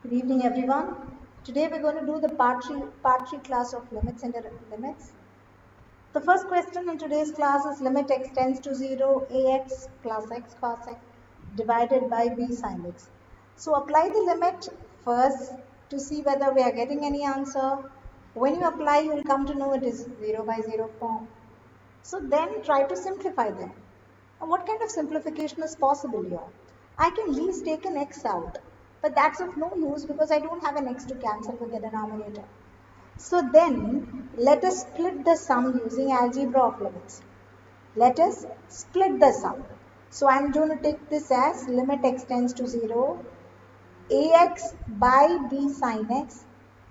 Good evening, everyone. Today we're going to do the part three class of limits and limits. The first question in today's class is limit x tends to 0, ax plus x cos x divided by b sin x. So apply the limit first to see whether we are getting any answer. When you apply, you will come to know it is 0 by 0 form. So then try to simplify them. And what kind of simplification is possible here? I can least take an x out, but that's of no use because I don't have an x to cancel with the denominator. So then let us split the sum using algebra of limits. Let us split the sum. So I'm going to take this as limit x tends to 0, ax by b sin x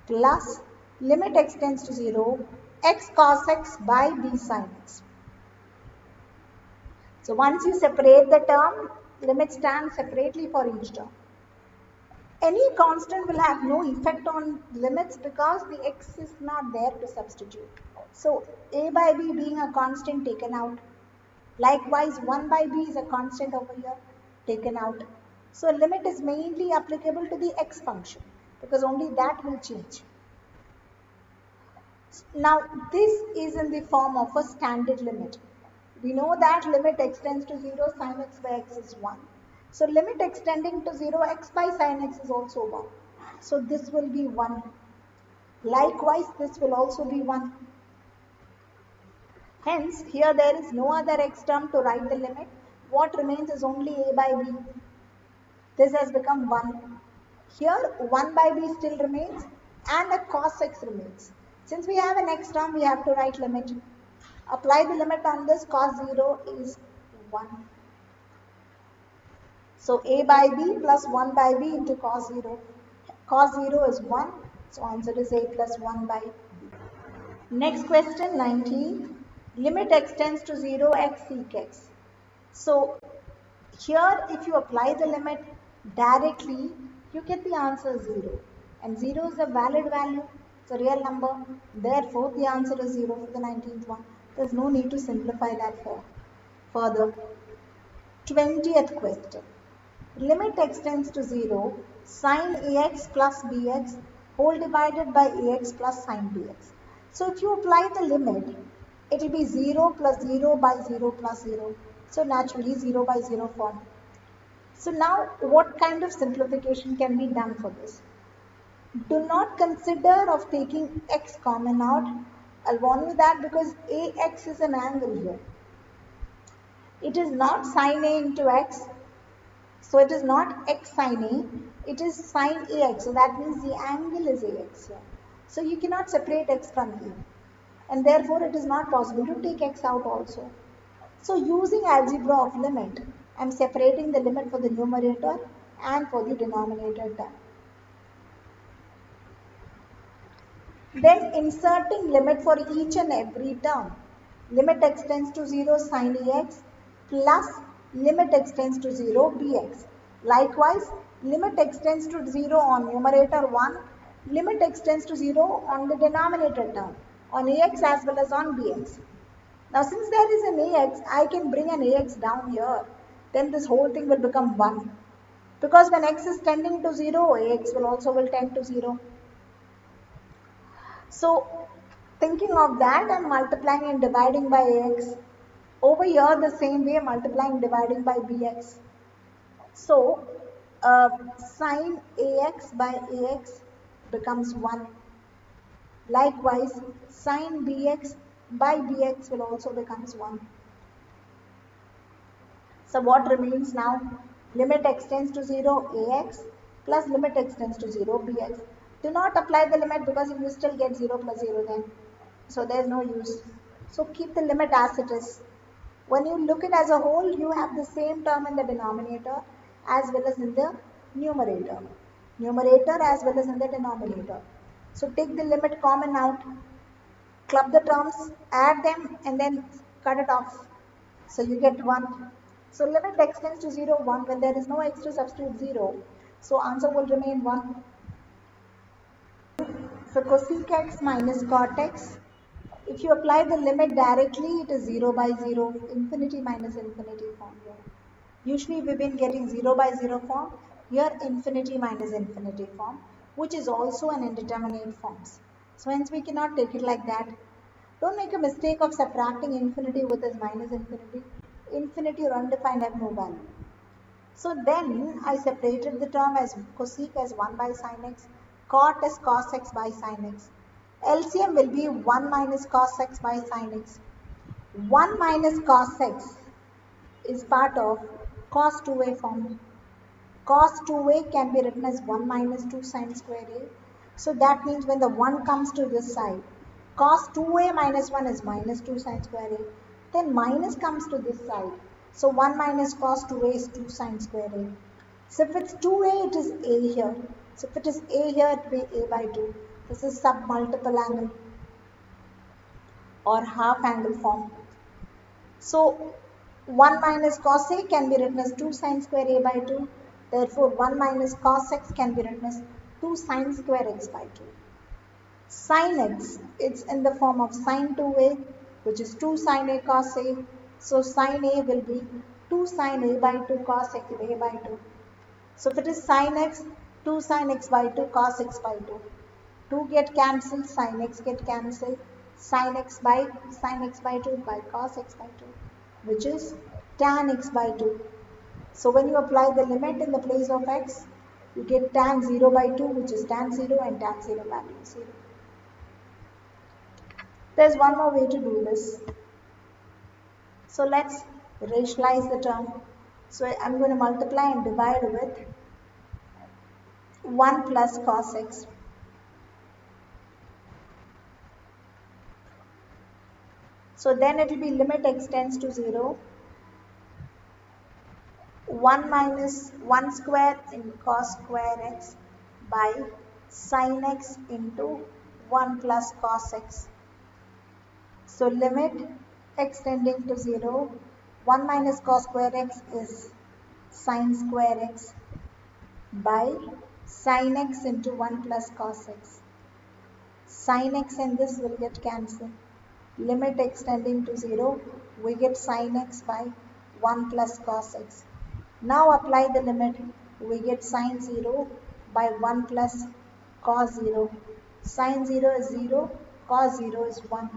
plus limit x tends to 0, x cos x by b sin x. So once you separate the term, limits stand separately for each term. Any constant will have no effect on limits because the x is not there to substitute. So a by b being a constant taken out. Likewise 1 by b is a constant over here taken out. So limit is mainly applicable to the x function because only that will change. Now this is in the form of a standard limit. We know that limit x tends to 0, sin x by x is 1. So limit extending to 0, x by sin x is also 1. So this will be 1. Likewise, this will also be 1. Hence, here there is no other x term to write the limit. What remains is only a by b. This has become 1. Here, 1 by b still remains and a cos x remains. Since we have an x term, we have to write limit. Apply the limit on this, cos 0 is 1. So a by b plus 1 by b into cos 0. Cos 0 is 1, so answer is a plus 1 by b. Next question 19. Limit x tends to 0, x sec x. So here if you apply the limit directly, you get the answer 0. And 0 is a valid value, it's a real number. Therefore, the answer is 0 for the 19th one. There's no need to simplify that further. 20th question. Limit x tends to 0, sin ax plus bx whole divided by ax plus sin bx. So if you apply the limit, it will be 0 plus 0 by 0 plus 0. So naturally 0 by 0 form. So now what kind of simplification can be done for this? Do not consider of taking x common out. I'll warn you that because ax is an angle here. It is not sin a into x. So it is not x sin a, it is sin ax. So that means the angle is ax here. So you cannot separate x from a. And therefore it is not possible to take x out also. So using algebra of limit, I am separating the limit for the numerator and for the denominator term. Then inserting limit for each and every term. Limit x tends to 0 sin ax plus limit x tends to 0 bx. Likewise, limit x tends to 0 on numerator 1, limit x tends to 0 on the denominator term, on ax as well as on bx. Now since there is an ax, I can bring an ax down here. Then this whole thing will become 1. Because when x is tending to 0, ax will tend to 0. So thinking of that, I am multiplying and dividing by ax. Over here the same way multiplying and dividing by bx. So sin ax by ax becomes 1. Likewise sin bx by bx will also becomes 1. So what remains now? Limit x tends to 0 ax plus limit x tends to 0 bx. Do not apply the limit because you will still get 0 plus 0 then. So there is no use. So keep the limit as it is. When you look it as a whole, you have the same term in the denominator as well as in the numerator. Numerator as well as in the denominator. So take the limit common out, club the terms, add them and then cut it off. So you get 1. So limit x tends to 0, 1. When there is no x to substitute 0, so answer will remain 1. So cosec x minus cot x. If you apply the limit directly, it is 0 by 0, infinity minus infinity form here. Usually we've been getting 0 by 0 form. Here infinity minus infinity form, which is also an indeterminate forms. So hence we cannot take it like that. Don't make a mistake of subtracting infinity with this minus infinity. Infinity or undefined have no value. So then I separated the term as cosec as 1 by sin x, cot as cos x by sin x. LCM will be 1 minus cos x by sin x. 1 minus cos x is part of cos 2a form. Cos 2a can be written as 1 minus 2 sin square a. So that means when the 1 comes to this side, cos 2a minus 1 is minus 2 sin square a. Then minus comes to this side. So 1 minus cos 2a is 2 sin square a. So if it's 2a, it is a here. So if it is a here, it will be a by 2. This is submultiple angle or half angle form. So 1 minus cos a can be written as 2 sin square a by 2. Therefore 1 minus cos x can be written as 2 sin square x by 2. Sin x, it's in the form of sin 2a, which is 2 sin a cos a. So sin a will be 2 sin a by 2 cos x a by 2. So if it is sin x, 2 sin x by 2 cos x by 2. 2 get cancelled, sin x get cancelled. Sin x by 2 by cos x by 2, which is tan x by 2. So when you apply the limit in the place of x, you get tan 0 by 2, which is tan 0, and tan 0 value is 0. There's one more way to do this. So let's rationalize the term. So I'm going to multiply and divide with 1 plus cos x. So then it will be limit x tends to 0. 1 minus 1 square in cos square x by sin x into 1 plus cos x. So limit x tending to 0, 1 minus cos square x is sin square x by sin x into 1 plus cos x. Sin x and this will get cancelled. Limit x tending to 0, we get sin x by 1 plus cos x. Now apply the limit, we get sin 0 by 1 plus cos 0. Sin 0 is 0, cos 0 is 1.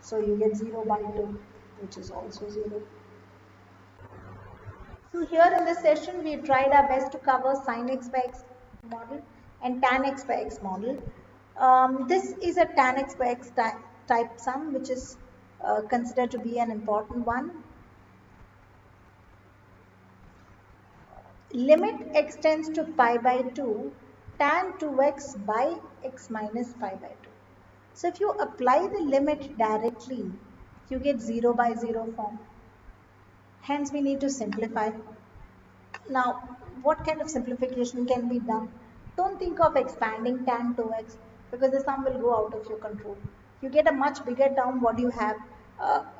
So you get 0 by 2, which is also 0. So here in this session, we tried our best to cover sin x by x model and tan x by x model. This is a tan x by x type sum, which is considered to be an important one. Limit x tends to pi by 2, tan 2x by x minus pi by 2. So if you apply the limit directly, you get 0 by 0 form. Hence we need to simplify. Now, what kind of simplification can be done? Don't think of expanding tan 2x because the sum will go out of your control. You get a much bigger term what you have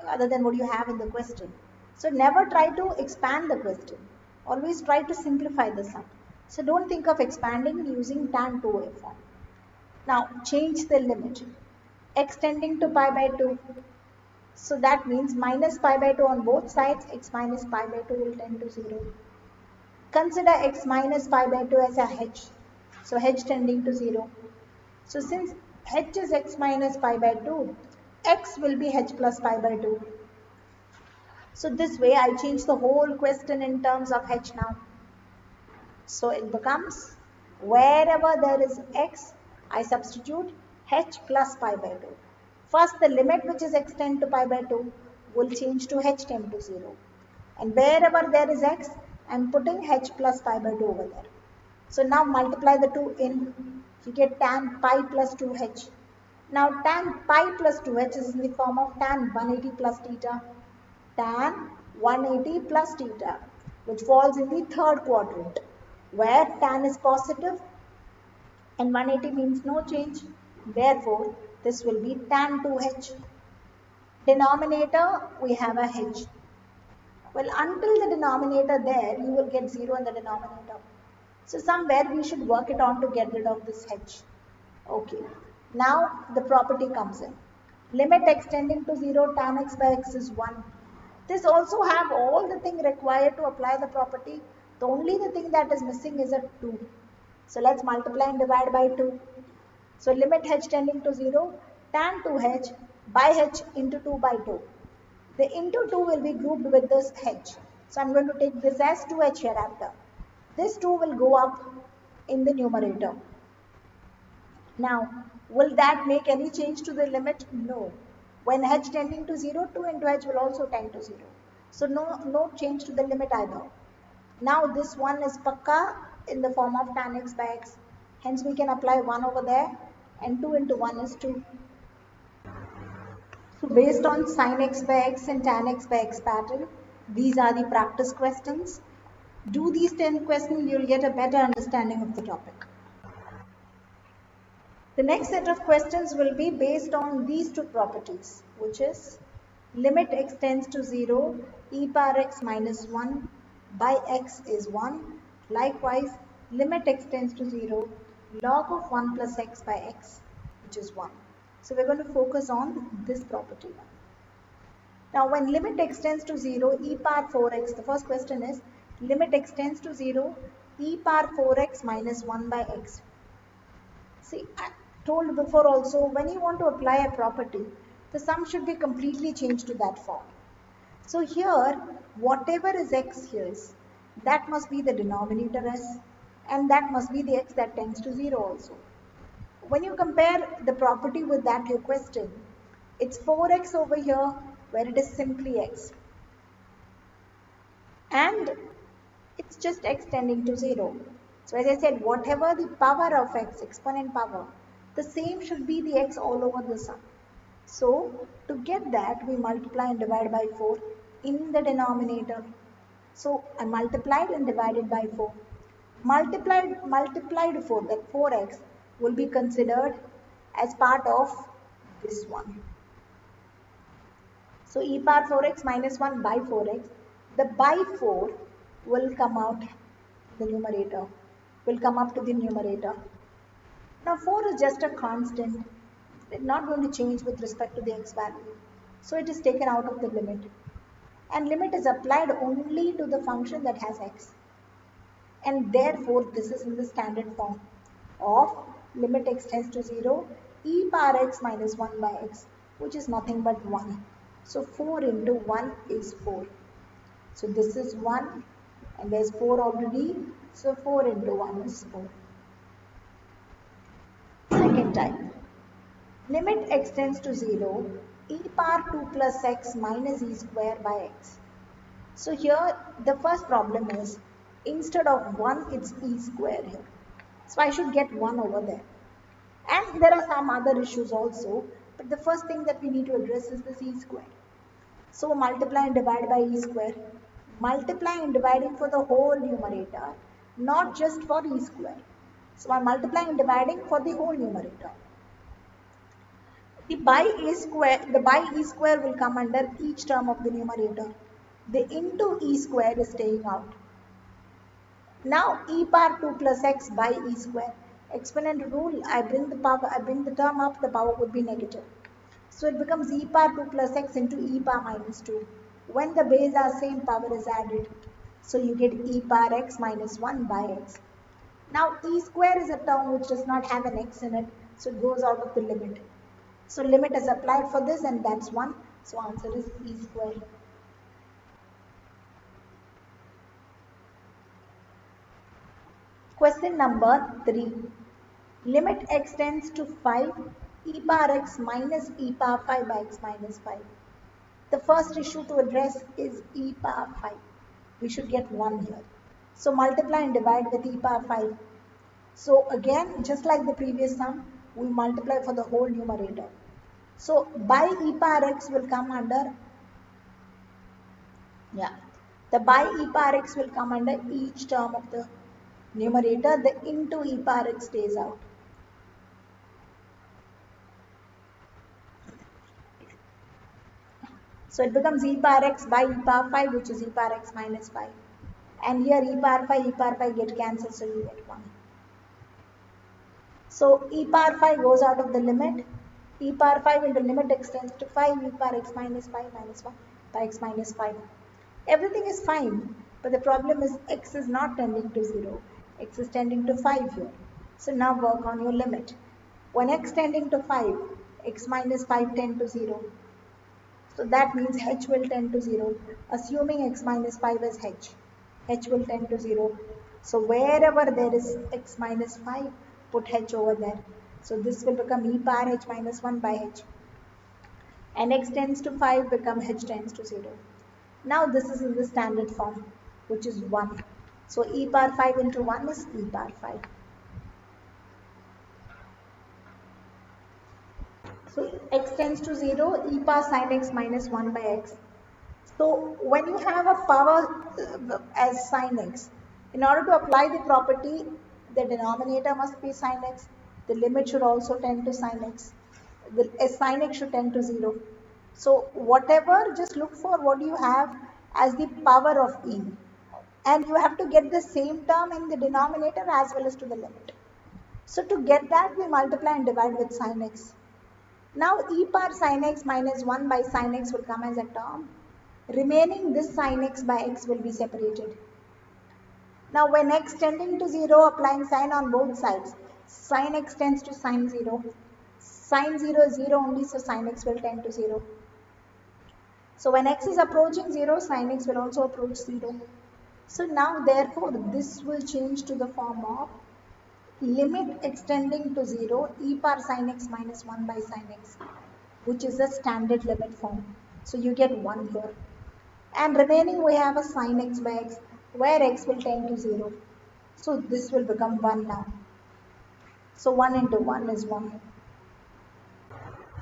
other than what you have in the question. So never try to expand the question. Always try to simplify the sum. So don't think of expanding using tan 2a form. Now change the limit. X tending to pi by 2. So that means minus pi by 2 on both sides. X minus pi by 2 will tend to 0. Consider x minus pi by 2 as a h. So h tending to 0. So since h is x minus pi by 2, x will be h plus pi by 2. So this way I change the whole question in terms of h now. So it becomes wherever there is x, I substitute h plus pi by 2. First the limit which is x tend to pi by 2 will change to h tend to 0. And wherever there is x, I am putting h plus pi by 2 over there. So now multiply the 2 in, you get tan pi plus 2h. Now tan pi plus 2h is in the form of tan 180 plus theta. Tan 180 plus theta, which falls in the third quadrant, where tan is positive and 180 means no change. Therefore, this will be tan 2h. Denominator, we have a h. Well, until the denominator there, you will get 0 in the denominator. So somewhere we should work it on to get rid of this h. Okay. Now the property comes in. Limit x tending to 0, tan x by x is 1. This also have all the thing required to apply the property, The only the thing that is missing is a 2. So let's multiply and divide by 2. So limit h tending to 0, tan 2h by h into 2 by 2. The into 2 will be grouped with this h. So I'm going to take this as 2h hereafter. This 2 will go up in the numerator. Now, will that make any change to the limit? No. When h tending to 0, 2 into h will also tend to 0. So no change to the limit either. Now this one is pakka in the form of tan x by x. Hence we can apply 1 over there, and 2 into 1 is 2. So based on sin x by x and tan x by x pattern, these are the practice questions. Do these 10 questions, you'll get a better understanding of the topic. The next set of questions will be based on these two properties, which is limit x tends to 0, e power x minus 1 by x is 1. Likewise, limit x tends to 0, log of 1 plus x by x, which is 1. So we're going to focus on this property. Now when limit x tends to 0, e power 4x, the first question is limit x tends to 0, e power 4x minus 1 by x. See, I told before also, when you want to apply a property, the sum should be completely changed to that form. So here, whatever is x here is, that must be the denominator s, and that must be the x that tends to 0 also. When you compare the property with that your question, it's 4x over here where it is simply x. And it's just x tending to 0. So as I said, whatever the power of x, exponent power, the same should be the x all over the sum. So to get that, we multiply and divide by 4 in the denominator. So I multiplied and divided by 4. Multiplied 4, that 4x will be considered as part of this one. So e power 4x minus 1 by 4x, the by 4 will come out the numerator, will come up to the numerator. Now 4 is just a constant, it's not going to change with respect to the x value. So it is taken out of the limit. And limit is applied only to the function that has x. And therefore this is in the standard form of limit x tends to 0, e power x minus 1 by x, which is nothing but 1. So 4 into 1 is 4. So this is 1 and there's 4 already. So 4 into 1 is 4. Second type. Limit x tends to 0, e power 2 plus x minus e square by x. So here the first problem is, instead of 1 it's e square here. So I should get 1 over there. And there are some other issues also, but the first thing that we need to address is this e square. So multiply and divide by e square. Multiplying and dividing for the whole numerator, not just for e square. So I'm multiplying and dividing for the whole numerator. The by e square will come under each term of the numerator. The into e square is staying out. Now e power 2 plus x by e square. Exponent rule, I bring the term up, the power would be negative. So it becomes e power 2 plus x into e power minus 2. When the base are same, power is added. So you get e power x minus 1 by x. Now e square is a term which does not have an x in it, so it goes out of the limit. So limit is applied for this and that's 1. So answer is e square. Question number 3. Limit x tends to 5, e power x minus e power 5 by x minus 5. The first issue to address is e power 5. We should get 1 here. So multiply and divide with e power 5. So again, just like the previous sum, we multiply for the whole numerator. So by e power x will come under, the by e power x will come under each term of the numerator. The into e power x stays out. So it becomes e power x by e power 5, which is e power x minus 5. And here e power 5 get cancelled, so you get 1. So e power 5 goes out of the limit. E power 5 into limit x tends to 5, e power x minus 5 minus 1 by x minus 5. Everything is fine. But the problem is x is not tending to 0. X is tending to 5 here. So now work on your limit. When x tending to 5, x minus 5 tend to 0. So that means h will tend to 0. Assuming x minus 5 is h will tend to 0. So wherever there is x minus 5, put h over there. So this will become e power h minus 1 by h. And x tends to 5 become h tends to 0. Now this is in the standard form, which is 1. So e power 5 into 1 is e power 5. So x tends to 0, e power sin x minus 1 by x. So when you have a power as sin x, in order to apply the property, the denominator must be sin x, the limit should also tend to sin x, the sin x should tend to 0. So whatever, just look for what you have as the power of e, and you have to get the same term in the denominator as well as to the limit. So to get that, we multiply and divide with sin x. Now e power sin x minus 1 by sin x will come as a term. Remaining this sin x by x will be separated. Now when x tending to 0, applying sin on both sides, sin x tends to sin 0. Sin 0 is 0 only, so sin x will tend to 0. So when x is approaching 0, sin x will also approach 0. So now therefore this will change to the form of limit extending to 0 e power sin x minus 1 by sin x, which is the standard limit form. So you get 1 here. And remaining we have a sin x by x, where x will tend to 0. So this will become 1 now. So 1 into 1 is 1.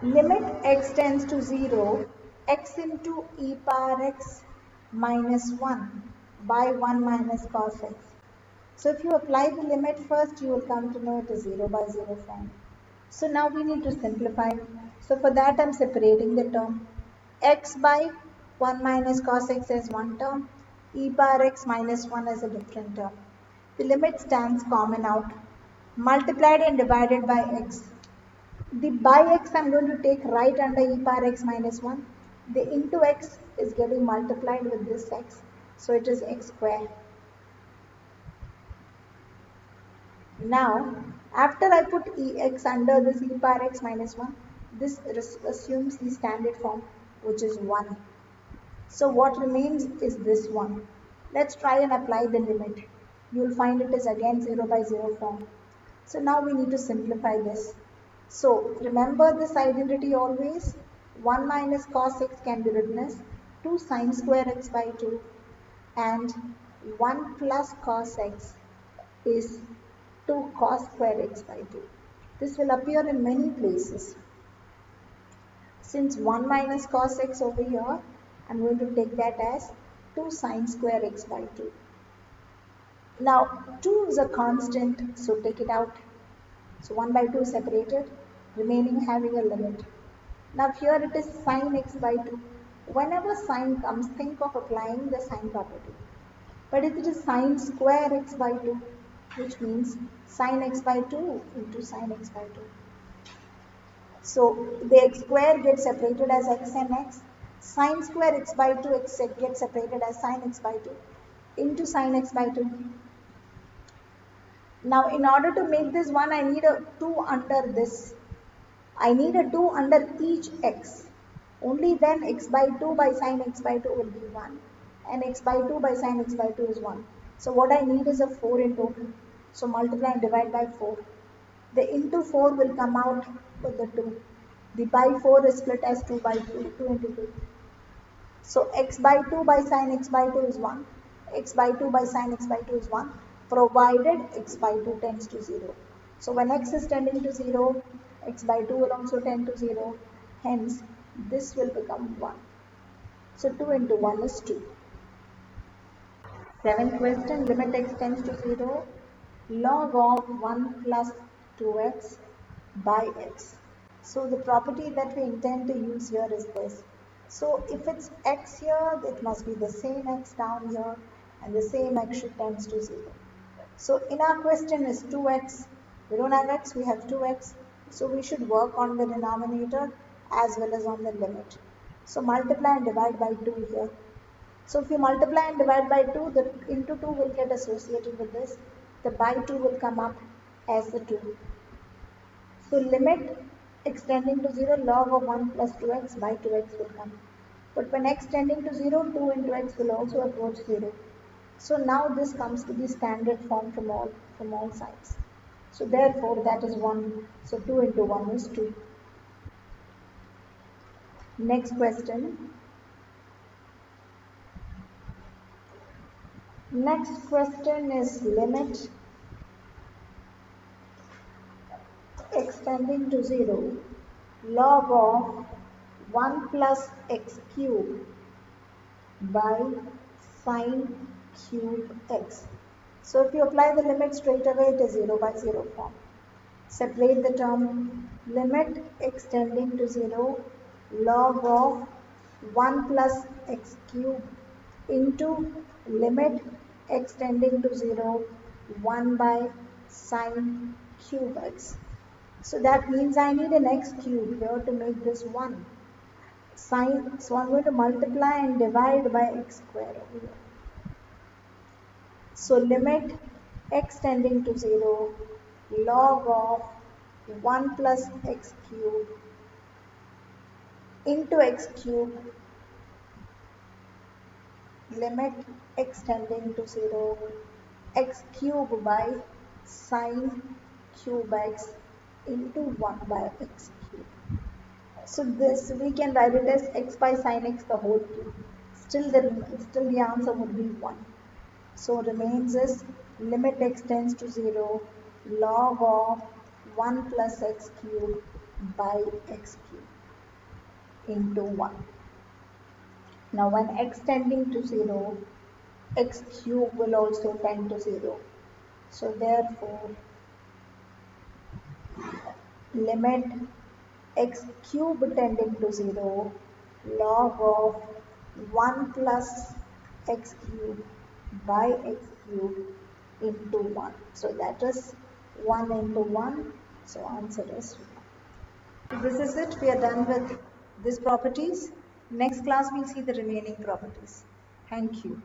Limit x tends to 0, x into e power x minus 1 by 1 minus cos x. So if you apply the limit first, you will come to know it is 0 by 0 form. So now we need to simplify. So for that I am separating the term. X by 1 minus cos x as one term, e power x minus 1 as a different term. The limit stands common out, multiplied and divided by x. The by x I am going to take right under e power x minus 1. The into x is getting multiplied with this x. So it is x square. Now, after I put ex under this e power x minus 1, this assumes the standard form, which is 1. So what remains is this one. Let's try and apply the limit. You will find it is again 0 by 0 form. So now we need to simplify this. So remember this identity always. 1 minus cos x can be written as 2 sin square x by 2, and 1 plus cos x is 2 cos square x by 2. This will appear in many places. Since 1 minus cos x over here, I am going to take that as 2 sin square x by 2. Now 2 is a constant, so take it out. So 1 by 2 is separated, remaining having a limit. Now here it is sin x by 2. Whenever sin comes, think of applying the sin property. But if it is sin square x by 2, which means sin x by 2 into sin x by 2. So the x square gets separated as x and x. Sin square x by 2 gets separated as sin x by 2 into sin x by 2. Now in order to make this 1, I need a 2 under this. I need a 2 under each x. Only then x by 2 by sin x by 2 will be 1. And x by 2 by sin x by 2 is 1. So what I need is a 4 in total. So multiply and divide by 4. The into 4 will come out with the 2. The by 4 is split as 2 by 2, 2 into 2. So x by 2 by sin x by 2 is 1. X by 2 by sin x by 2 is 1, provided x by 2 tends to 0. So when x is tending to 0, x by 2 will also tend to 0. Hence, this will become 1. So 2 into 1 is 2. Seventh question, limit x tends to 0, log of 1 plus 2x by x. So the property that we intend to use here is this. So if it's x here, it must be the same x down here, and the same x should tends to 0. So in our question is 2x. We don't have x, we have 2x. So we should work on the denominator as well as on the limit. So multiply and divide by 2 here. So if you multiply and divide by 2, the into 2 will get associated with this. The by 2 will come up as the 2. So limit extending to 0, log of 1 plus 2x by 2x will come. But when x tending to 0, 2 into x will also approach 0. So now this comes to the standard form from all sides. So therefore that is 1. So 2 into 1 is 2. Next question. Next question is limit extending to 0 log of 1 plus x cube by sine cube x. So if you apply the limit straight away, it is 0 by 0 form. Separate the term limit extending to 0 log of 1 plus x cube into limit extending to 0 1 by sine cube x. So that means I need an x cube here to make this 1. Sine, so I'm going to multiply and divide by x square over here. So limit x tending to 0 log of 1 plus x cube into x cube limit x tending to 0 x cube by sine cube x into 1 by x cube. So this we can write it as x by sine x the whole cube. Still the answer would be 1. So remains is limit x tends to 0 log of 1 plus x cube by x cube into 1. Now when x tending to 0, x cube will also tend to 0. So therefore limit x cube tending to 0 log of 1 plus x cube by x cube into 1. So that is 1 into 1. So answer is 1. This is it. We are done with these properties. Next class we'll see the remaining properties. Thank you.